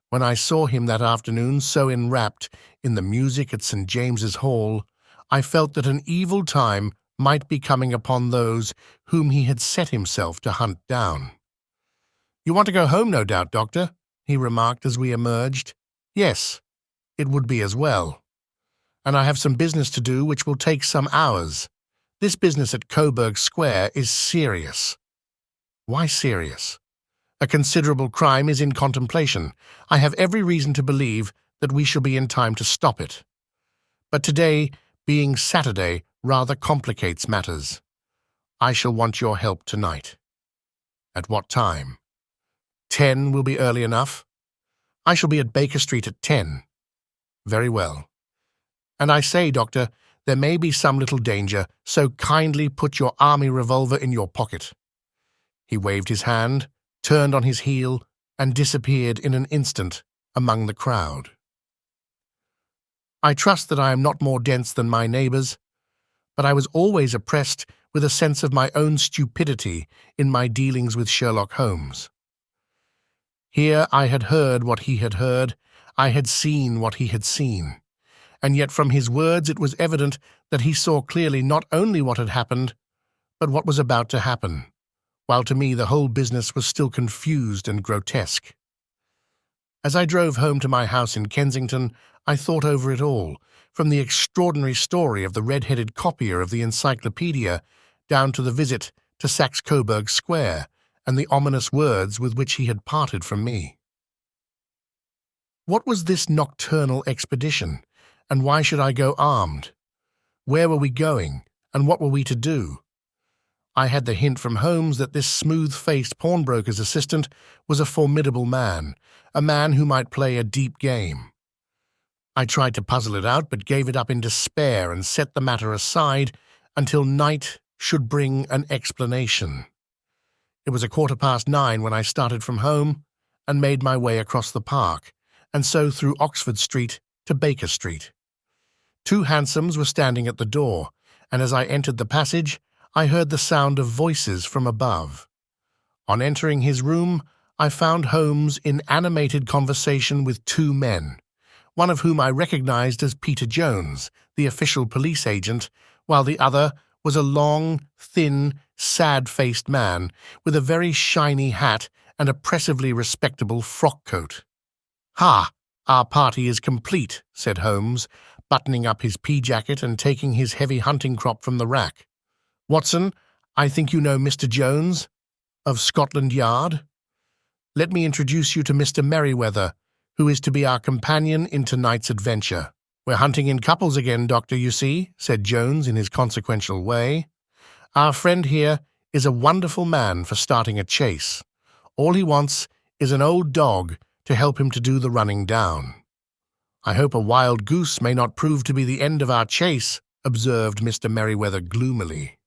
When I saw him that afternoon so enwrapped in the music at St. James's Hall, I felt that an evil time might be coming upon those whom he had set himself to hunt down. "You want to go home, no doubt, Doctor," he remarked as we emerged. "Yes, it would be as well. And I have some business to do which will take some hours. This business at Coburg Square is serious." "Why serious?" "A considerable crime is in contemplation. I have every reason to believe that we shall be in time to stop it. But today, being Saturday, rather complicates matters. I shall want your help tonight." "At what time?" 10 will be early enough. I shall be at Baker Street at 10. "Very well. And I say, Doctor, there may be some little danger, so kindly put your army revolver in your pocket." He waved his hand, turned on his heel, and disappeared in an instant among the crowd. I trust that I am not more dense than my neighbours, but I was always oppressed with a sense of my own stupidity in my dealings with Sherlock Holmes. Here I had heard what he had heard, I had seen what he had seen, and yet from his words it was evident that he saw clearly not only what had happened, but what was about to happen, while to me the whole business was still confused and grotesque. As I drove home to my house in Kensington, I thought over it all, from the extraordinary story of the red-headed copier of the encyclopedia down to the visit to Saxe-Coburg Square and the ominous words with which he had parted from me. What was this nocturnal expedition, and why should I go armed? Where were we going, and what were we to do? I had the hint from Holmes that this smooth-faced pawnbroker's assistant was a formidable man, a man who might play a deep game. I tried to puzzle it out, but gave it up in despair and set the matter aside until night should bring an explanation. It was 9:15 when I started from home and made my way across the park, and so through Oxford Street to Baker Street. 2 hansoms were standing at the door, and as I entered the passage, I heard the sound of voices from above. On entering his room, I found Holmes in animated conversation with 2 men, one of whom I recognized as Peter Jones, the official police agent, while the other was a long, thin, sad-faced man with a very shiny hat and oppressively respectable frock-coat. "Ha! Our party is complete," said Holmes, buttoning up his pea-jacket and taking his heavy hunting crop from the rack. "Watson, I think you know Mr. Jones, of Scotland Yard? Let me introduce you to Mr. Merryweather, who is to be our companion in tonight's adventure." "We're hunting in couples again, Doctor, you see," said Jones in his consequential way. "Our friend here is a wonderful man for starting a chase. All he wants is an old dog to help him to do the running down." "I hope a wild goose may not prove to be the end of our chase," observed Mr. Merryweather gloomily.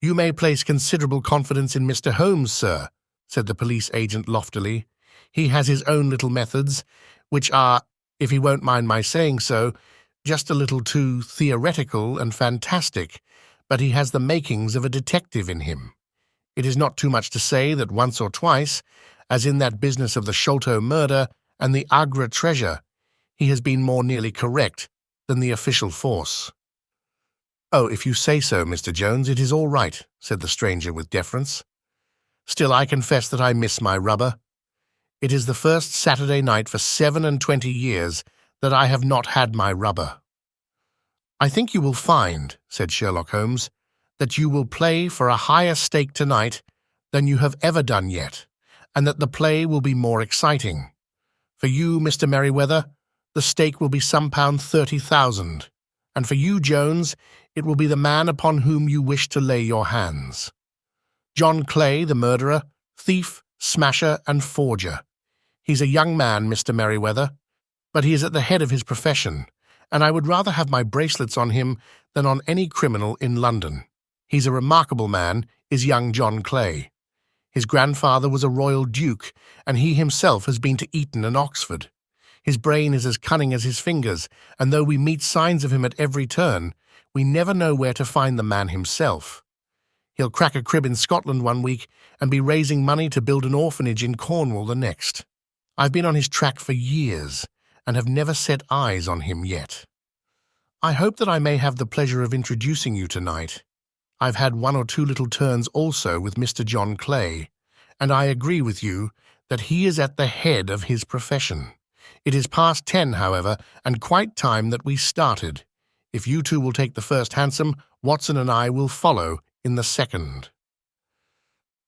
"You may place considerable confidence in Mr. Holmes, sir," said the police agent loftily. "He has his own little methods, which are, if he won't mind my saying so, just a little too theoretical and fantastic, but he has the makings of a detective in him. It is not too much to say that once or twice, as in that business of the Sholto murder and the Agra treasure, he has been more nearly correct than the official force." "Oh, if you say so, Mr. Jones, it is all right," said the stranger with deference. "Still, I confess that I miss my rubber. It is the first Saturday night for 27 years that I have not had my rubber." "I think you will find," said Sherlock Holmes, "that you will play for a higher stake tonight than you have ever done yet, and that the play will be more exciting. For you, Mr. Merryweather, the stake will be some £30,000, and for you, Jones, it will be the man upon whom you wish to lay your hands. John Clay, the murderer, thief, smasher, and forger. He's a young man, Mr. Merryweather, but he is at the head of his profession, and I would rather have my bracelets on him than on any criminal in London. He's a remarkable man, is young John Clay. His grandfather was a royal duke, and he himself has been to Eton and Oxford. His brain is as cunning as his fingers, and though we meet signs of him at every turn, we never know where to find the man himself. He'll crack a crib in Scotland one week and be raising money to build an orphanage in Cornwall the next. I've been on his track for years, and have never set eyes on him yet. I hope that I may have the pleasure of introducing you tonight. I've had one or two little turns also with Mr. John Clay, and I agree with you that he is at the head of his profession. It is past 10, however, and quite time that we started. If you two will take the first hansom, Watson and I will follow in the second.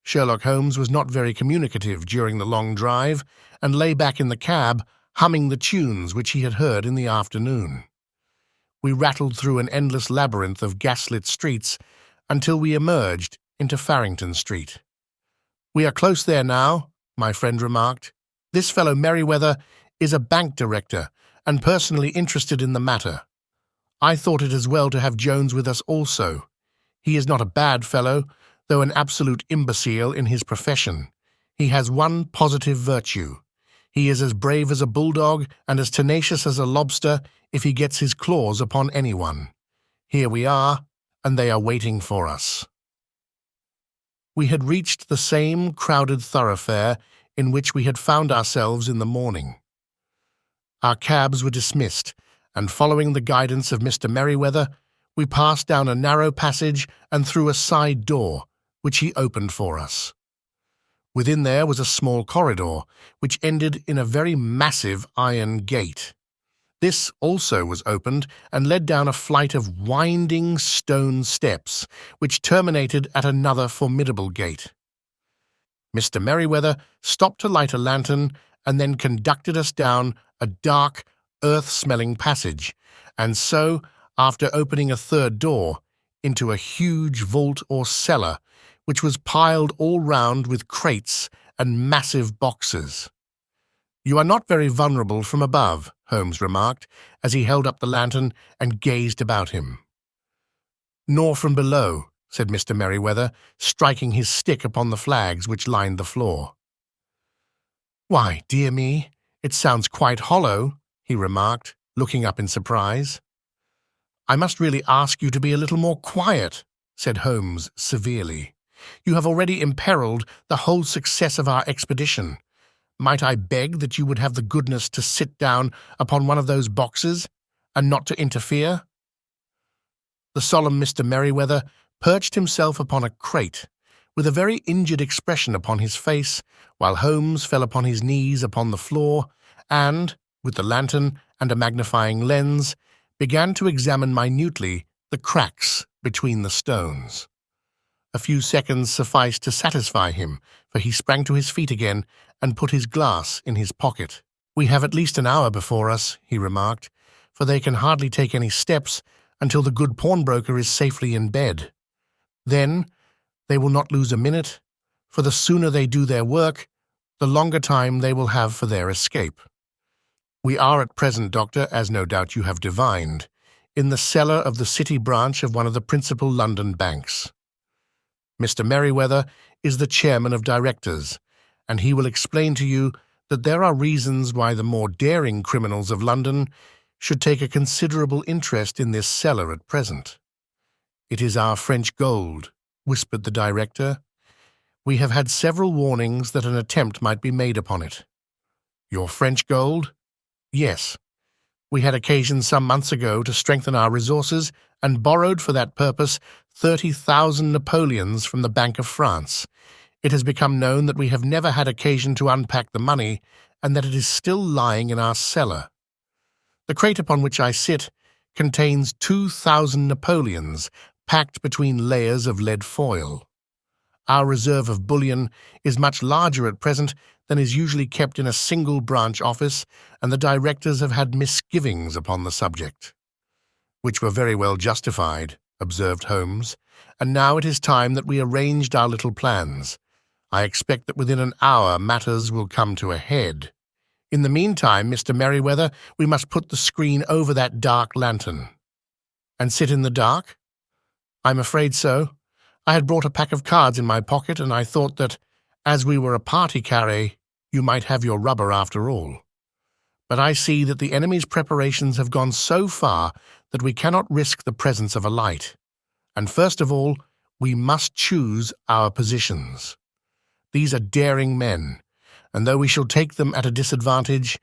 Sherlock Holmes was not very communicative during the long drive, and lay back in the cab, humming the tunes which he had heard in the afternoon. We rattled through an endless labyrinth of gaslit streets until we emerged into Farrington Street. "We are close there now," my friend remarked. "This fellow Merryweather is a bank director and personally interested in the matter. I thought it as well to have Jones with us also. He is not a bad fellow, though an absolute imbecile in his profession. He has one positive virtue. He is as brave as a bulldog and as tenacious as a lobster if he gets his claws upon anyone. Here we are, and they are waiting for us." We had reached the same crowded thoroughfare in which we had found ourselves in the morning. Our cabs were dismissed, and following the guidance of Mr. Merryweather, we passed down a narrow passage and through a side door, which he opened for us. Within there was a small corridor, which ended in a very massive iron gate. This also was opened and led down a flight of winding stone steps, which terminated at another formidable gate. Mr. Merryweather stopped to light a lantern and then conducted us down a dark, earth-smelling passage, and so, after opening a third door, into a huge vault or cellar, which was piled all round with crates and massive boxes. "You are not very vulnerable from above," Holmes remarked, as he held up the lantern and gazed about him. "Nor from below," said Mr. Merryweather, striking his stick upon the flags which lined the floor. "Why, dear me, it sounds quite hollow," he remarked, looking up in surprise. "I must really ask you to be a little more quiet," said Holmes severely. "You have already imperilled the whole success of our expedition. Might I beg that you would have the goodness to sit down upon one of those boxes, and not to interfere?" The solemn Mr. Merryweather perched himself upon a crate, with a very injured expression upon his face, while Holmes fell upon his knees upon the floor, and, with the lantern and a magnifying lens, began to examine minutely the cracks between the stones. A few seconds sufficed to satisfy him, for he sprang to his feet again and put his glass in his pocket. "We have at least an hour before us," he remarked, "for they can hardly take any steps until the good pawnbroker is safely in bed. Then they will not lose a minute, for the sooner they do their work, the longer time they will have for their escape. We are at present, Doctor, as no doubt you have divined, in the cellar of the city branch of one of the principal London banks. Mr. Merryweather is the chairman of directors, and he will explain to you that there are reasons why the more daring criminals of London should take a considerable interest in this cellar at present. It is our French gold," whispered the director. "We have had several warnings that an attempt might be made upon it." "Your French gold?" "Yes. We had occasion some months ago to strengthen our resources and borrowed for that purpose 30,000 Napoleons from the Bank of France. It has become known that we have never had occasion to unpack the money and that it is still lying in our cellar. The crate upon which I sit contains 2,000 Napoleons packed between layers of lead foil. Our reserve of bullion is much larger at present than is usually kept in a single branch office, and the directors have had misgivings upon the subject." "Which were very well justified," observed Holmes, "and now it is time that we arranged our little plans. I expect that within an hour matters will come to a head. In the meantime, Mr. Merriweather, we must put the screen over that dark lantern." "And sit in the dark?" "I'm afraid so. I had brought a pack of cards in my pocket, and I thought that, as we were a party carry, you might have your rubber after all. But I see that the enemy's preparations have gone so far that we cannot risk the presence of a light. And first of all, we must choose our positions. These are daring men, and though we shall take them at a disadvantage,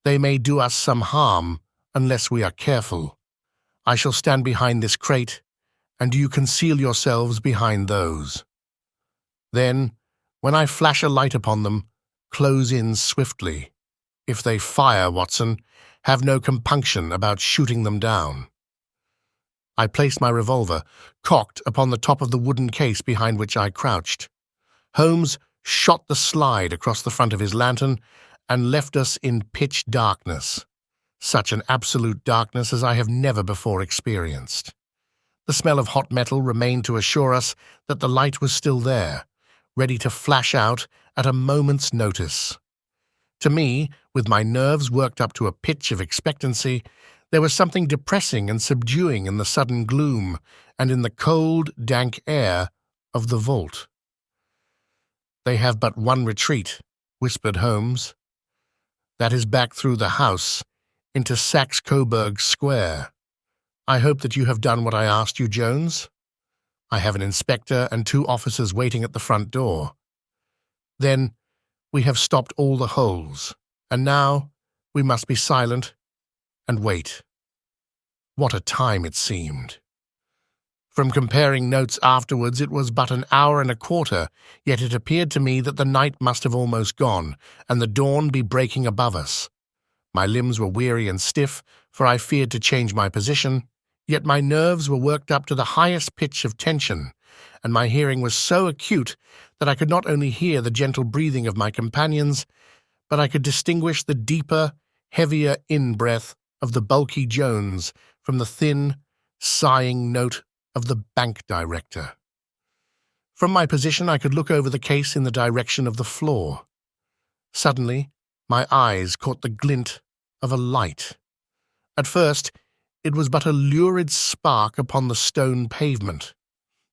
they may do us some harm unless we are careful. I shall stand behind this crate, and you conceal yourselves behind those. Then, when I flash a light upon them, close in swiftly. If they fire, Watson, have no compunction about shooting them down." I placed my revolver, cocked, upon the top of the wooden case behind which I crouched. Holmes shot the slide across the front of his lantern and left us in pitch darkness, such an absolute darkness as I have never before experienced. The smell of hot metal remained to assure us that the light was still there, ready to flash out at a moment's notice. To me, with my nerves worked up to a pitch of expectancy, there was something depressing and subduing in the sudden gloom and in the cold, dank air of the vault. "They have but one retreat," whispered Holmes. "That is back through the house, into Saxe-Coburg Square. I hope that you have done what I asked you, Jones. I have an inspector and 2 officers waiting at the front door. Then we have stopped all the holes, and now we must be silent and wait." What a time it seemed! From comparing notes afterwards, it was but an hour and a quarter, yet it appeared to me that the night must have almost gone, and the dawn be breaking above us. My limbs were weary and stiff, for I feared to change my position, yet my nerves were worked up to the highest pitch of tension, and my hearing was so acute that I could not only hear the gentle breathing of my companions, but I could distinguish the deeper, heavier in-breath of the bulky Jones from the thin, sighing note of the bank director. From my position I could look over the case in the direction of the floor. Suddenly, my eyes caught the glint of a light. At first, it was but a lurid spark upon the stone pavement.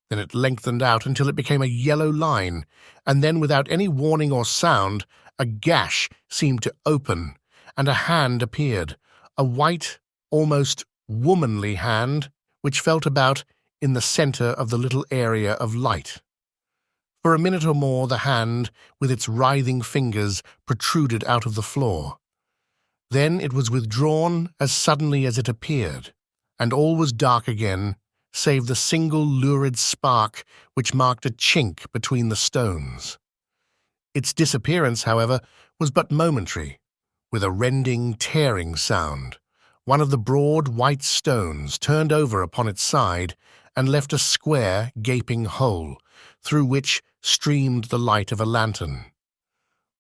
Then it lengthened out until it became a yellow line, and then, without any warning or sound, a gash seemed to open, and a hand appeared, a white, almost womanly hand, which felt about in the center of the little area of light. For a minute or more the hand, with its writhing fingers, protruded out of the floor. Then it was withdrawn as suddenly as it appeared, and all was dark again, save the single lurid spark which marked a chink between the stones. Its disappearance, however, was but momentary. With a rending, tearing sound, one of the broad white stones turned over upon its side and left a square, gaping hole, through which streamed the light of a lantern.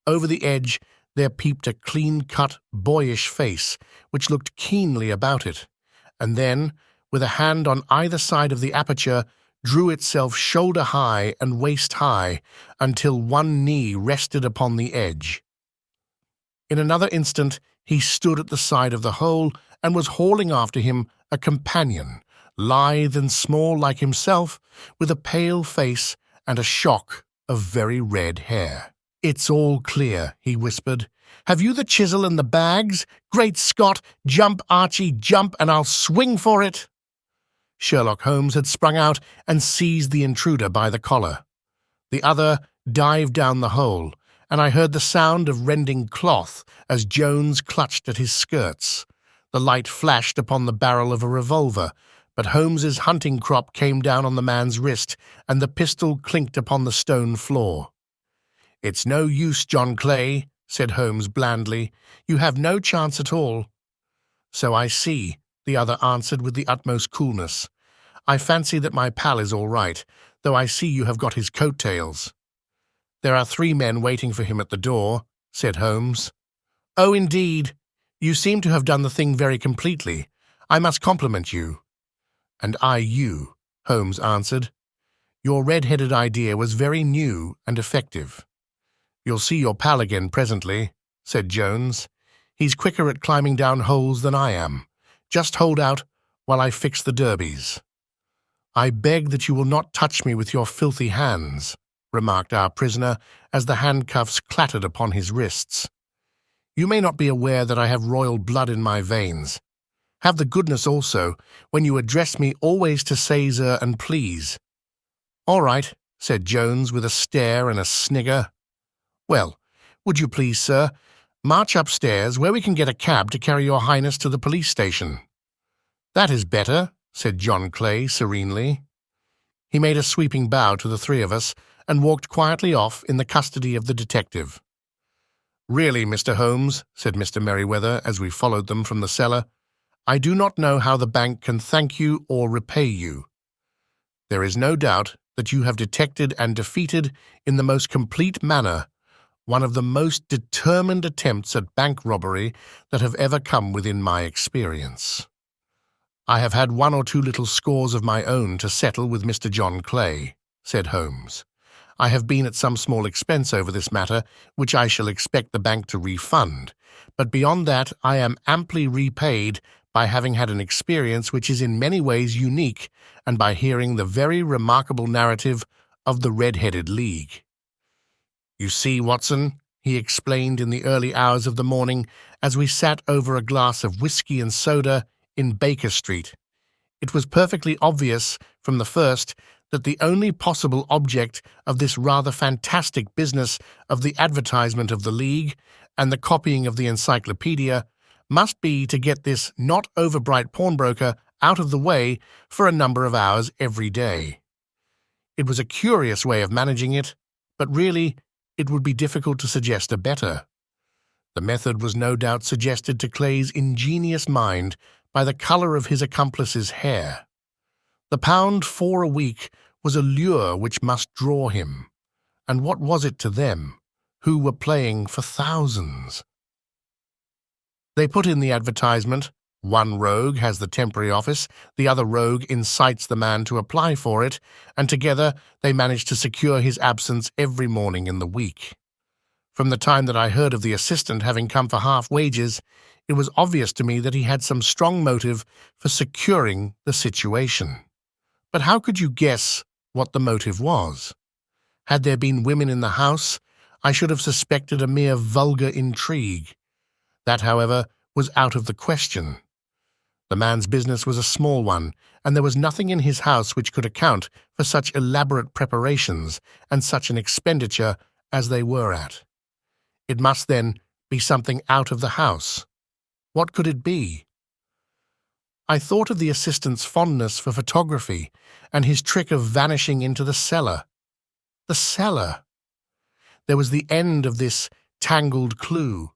Over the edge there peeped a clean-cut, boyish face, which looked keenly about it, and then, with a hand on either side of the aperture, drew itself shoulder-high and waist-high until one knee rested upon the edge. In another instant he stood at the side of the hole and was hauling after him a companion, lithe and small like himself, with a pale face and a shock of very red hair. "It's all clear," he whispered. "Have you the chisel and the bags? Great Scott! Jump, Archie, jump, and I'll swing for it!" Sherlock Holmes had sprung out and seized the intruder by the collar. The other dived down the hole, and I heard the sound of rending cloth as Jones clutched at his skirts. The light flashed upon the barrel of a revolver, but Holmes's hunting crop came down on the man's wrist, and the pistol clinked upon the stone floor. "It's no use, John Clay," said Holmes blandly. "You have no chance at all." "So I see," the other answered with the utmost coolness. "I fancy that my pal is all right. though I see you have got his coat-tails." "There are 3 men waiting for him at the door," said Holmes. "Oh, indeed. You seem to have done the thing very completely. I must compliment you." "And I you," Holmes answered. "Your red-headed idea was very new and effective." "You'll see your pal again presently," said Jones. "He's quicker at climbing down holes than I am. Just hold out while I fix the derbies." "I beg that you will not touch me with your filthy hands," remarked our prisoner as the handcuffs clattered upon his wrists. "You may not be aware that I have royal blood in my veins. Have the goodness also, when you address me, always to say sir and please." "All right," said Jones with a stare and a snigger. "Well, would you please, sir, march upstairs where we can get a cab to carry your highness to the police station." "That is better," said John Clay serenely. He made a sweeping bow to the 3 of us and walked quietly off in the custody of the detective. "Really, Mr. Holmes," said Mr. Merryweather as we followed them from the cellar, "I do not know how the bank can thank you or repay you. There is no doubt that you have detected and defeated in the most complete manner one of the most determined attempts at bank robbery that have ever come within my experience. I have had 1 or 2 little scores of my own to settle with Mr. John Clay," said Holmes. "I have been at some small expense over this matter, which I shall expect the bank to refund, but beyond that I am amply repaid by having had an experience which is in many ways unique and by hearing the very remarkable narrative of the Red-Headed League. You see, Watson," he explained in the early hours of the morning as we sat over a glass of whiskey and soda in Baker Street, "it was perfectly obvious from the first that the only possible object of this rather fantastic business of the advertisement of the League and the copying of the encyclopedia must be to get this not overbright pawnbroker out of the way for a number of hours every day. It was a curious way of managing it, but really it would be difficult to suggest a better. The method was no doubt suggested to Clay's ingenious mind by the colour of his accomplice's hair. The £4 a week was a lure which must draw him, and what was it to them, who were playing for thousands? They put in the advertisement, one rogue has the temporary office, the other rogue incites the man to apply for it, and together they managed to secure his absence every morning in the week. From the time that I heard of the assistant having come for half wages, it was obvious to me that he had some strong motive for securing the situation. But how could you guess what the motive was? Had there been women in the house, I should have suspected a mere vulgar intrigue. That, however, was out of the question. The man's business was a small one, and there was nothing in his house which could account for such elaborate preparations and such an expenditure as they were at. It must, then, be something out of the house. What could it be? I thought of the assistant's fondness for photography and his trick of vanishing into the cellar. The cellar! There was the end of this tangled clue.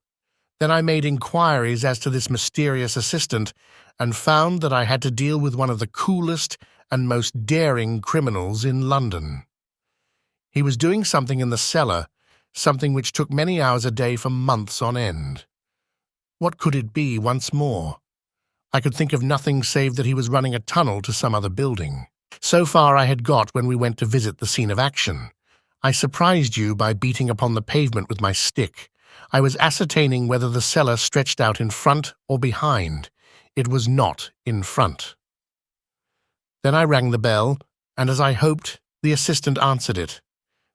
Then I made inquiries as to this mysterious assistant and found that I had to deal with one of the coolest and most daring criminals in London. He was doing something in the cellar, something which took many hours a day for months on end. What could it be once more? I could think of nothing save that he was running a tunnel to some other building. So far I had got when we went to visit the scene of action. I surprised you by beating upon the pavement with my stick. I was ascertaining whether the cellar stretched out in front or behind. It was not in front. Then I rang the bell, and as I hoped, the assistant answered it.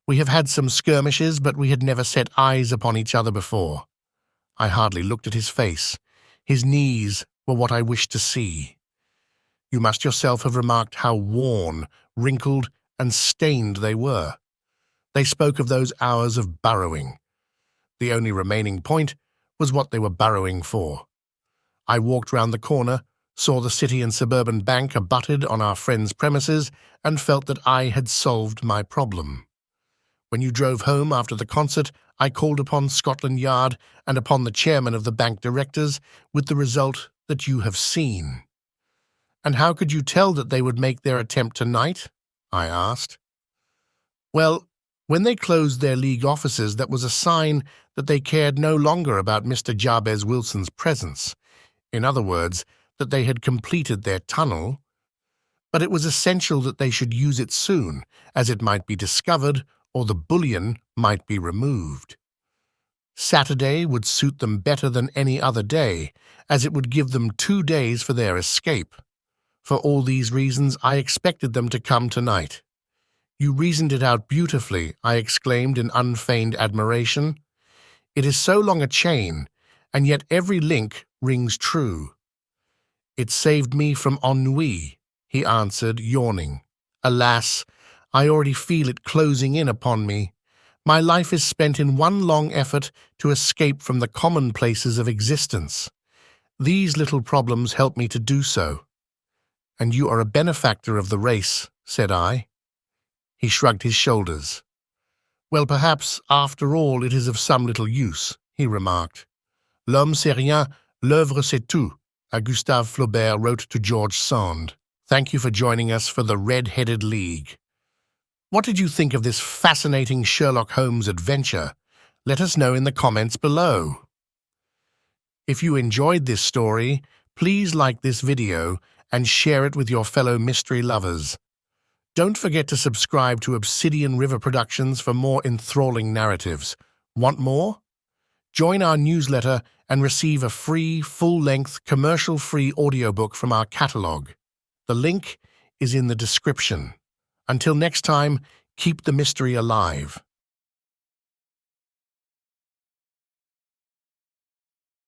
We have had some skirmishes, but we had never set eyes upon each other before. I hardly looked at his face. His knees were what I wished to see. You must yourself have remarked how worn, wrinkled, and stained they were. They spoke of those hours of burrowing. The only remaining point was what they were burrowing for. I walked round the corner, saw the City and Suburban Bank abutted on our friend's premises, and felt that I had solved my problem. When you drove home after the concert, I called upon Scotland Yard and upon the chairman of the bank directors, with the result that you have seen. And how could you tell that they would make their attempt tonight? I asked. Well, when they closed their league offices, that was a sign that they cared no longer about Mr. Jabez Wilson's presence. In other words, that they had completed their tunnel, but it was essential that they should use it soon, as it might be discovered or the bullion might be removed. Saturday would suit them better than any other day, as it would give them 2 days for their escape. For all these reasons, I expected them to come tonight. "You reasoned it out beautifully," I exclaimed in unfeigned admiration. "It is so long a chain, and yet every link rings true." "It saved me from ennui," he answered, yawning. "Alas, I already feel it closing in upon me. My life is spent in one long effort to escape from the commonplaces of existence. These little problems help me to do so." "And you are a benefactor of the race," said I. He shrugged his shoulders. "Well, perhaps, after all, it is of some little use," he remarked. "L'homme c'est rien, l'œuvre c'est tout," Gustave Flaubert wrote to George Sand. Thank you for joining us for the Red-Headed League. What did you think of this fascinating Sherlock Holmes adventure? Let us know in the comments below. If you enjoyed this story, please like this video and share it with your fellow mystery lovers. Don't forget to subscribe to Obsidian River Productions for more enthralling narratives. Want more? Join our newsletter and receive a free, full-length, commercial-free audiobook from our catalog. The link is in the description. Until next time, keep the mystery alive.